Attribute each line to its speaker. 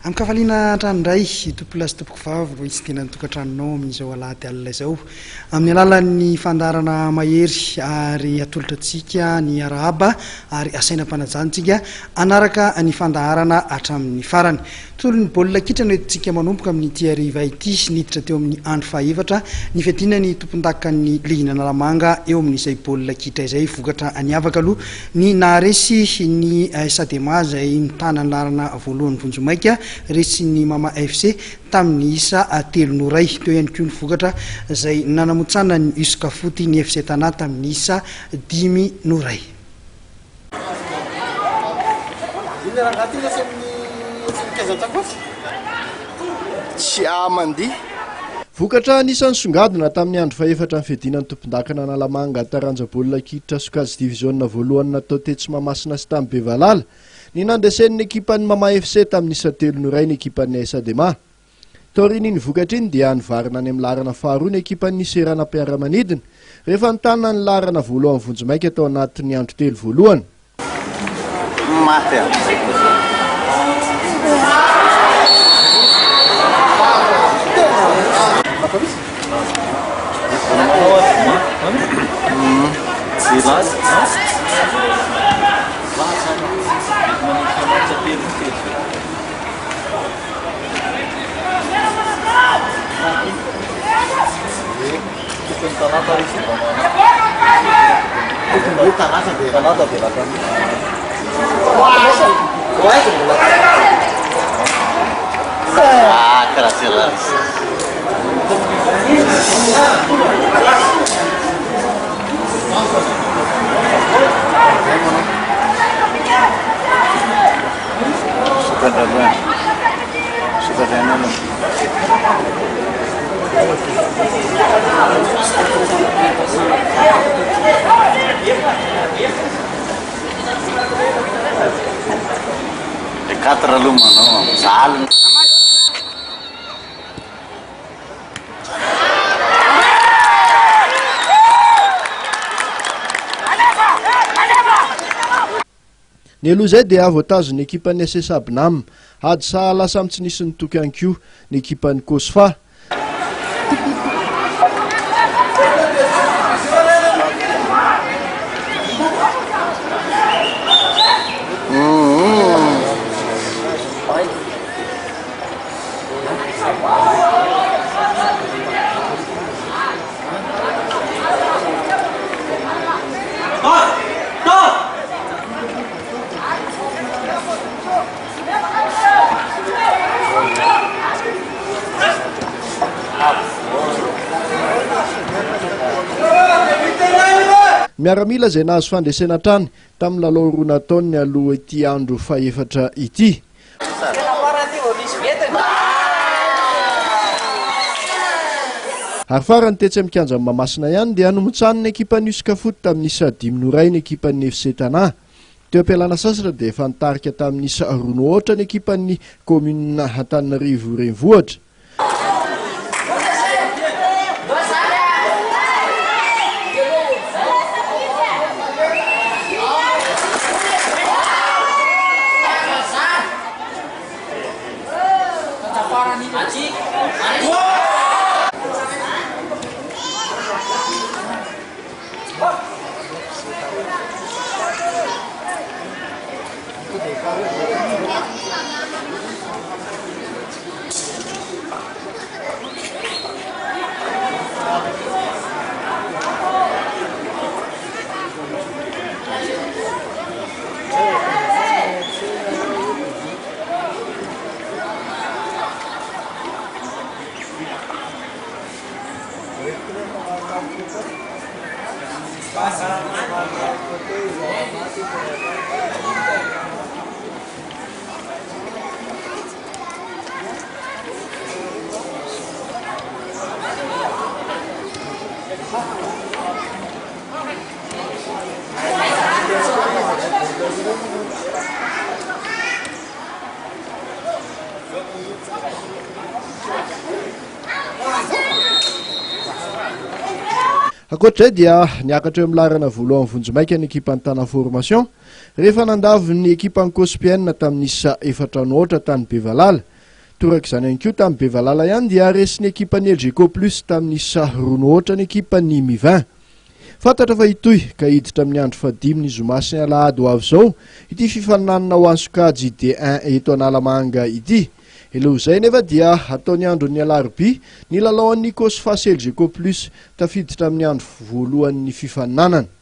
Speaker 1: Amkafalina tranoray topolasy topoko vavy isy tena tokatranonao amin'izao alahady alina izao amin'ny alalan'ny fandarana mahery ary atolotra antsika ny arahaba ary asainam-panajantsika anaraka ny fandaharana hatramin'ny farany. Tolo ny baolina kitra no entintsika manomboka amin'ity hariva ity niditra teo amin'ny andro fahaefatra ny fiadiana ny tompondakan'ny Lehinan'Alamanga eo amin'izay baolina kitra izay vokatra aniavaka aloha ny naharesy ny Sadema izay mitana ny larana voalohany Vonjomaika resy ny Mama FC tamin'ny isa 3-0 teo ihany koa ny vokatra izay nanamotsana ny Isoka Foty ny FC Tana tamin'ny isa 5-0.
Speaker 2: Vokatra anisan'ny songadina tamin'ny andro faefatra ny fiadinan'ny tompondakana Analamanga taranja baolina kitra Sokajy division voalohany natao tetsy Mahamasina sy tamin'ny Bevalala ny nandesen'ny ekipan'ny Mama FC tamin'ny isa 3-0 ny ekipan'ny Sadema. Taoriny ny vokatra iny dia nivarina any amin'ny larana faharoa ny ekipan'ny Serana Mpiara-Manidina rehefa nitana ny larana voalohany Vonjomaika tao anatin'ny andro telo voalohany. Ny aloha izay dia voatazon'ny ekipan'ny SS Abnam hady sahala samy tsy nisy nitoky ihany koa ny ekipan'ny Kosfa. Miaramila izay nahazo fandresena trany tamin'ny lalao roa nataony aloha ity andro fahaefatra ity. Ary farany tetsy amin'ny kianjan'ny Mahamasina ihany dia nomontsan'ny ekipan'ny Isoka Foty tamin'ny isa 5-0 ny ekipan'ny FC Tana. Teo am-pialana sasatra dia efa nitarika tamin'ny isa 2-0 ny ekipan'ny Commune Antananarivo Renivohitra. Ankoatrizay dia niakatra eo amin'ny larana voalohany Vonjomaika ny ekipan'ny Tana Formation rehefa nandavy ny ekipan'ny Kospienne tamin'ny isa 4-0 tany Bevalala. toraka izany ihany koa tamin'ny Bevalala ihany dia resiny ekipan'ny LGK Plus tamin'ny sarono ohatra ny ekipan'ny Mivin. Fantatra fa itoy ka hiditra amin'ny andro fadimy ny Zomasina Alahady ho avy izao ity fifaninanana ho an'ny sokajy D1 eto Analamanga ity. Elo izay nefa dia ataony andron'ny alarobia ny lalaon'ny Kosfasy LGK Plus tafiditra amin'ny andro voalohan'ny fifaninanana.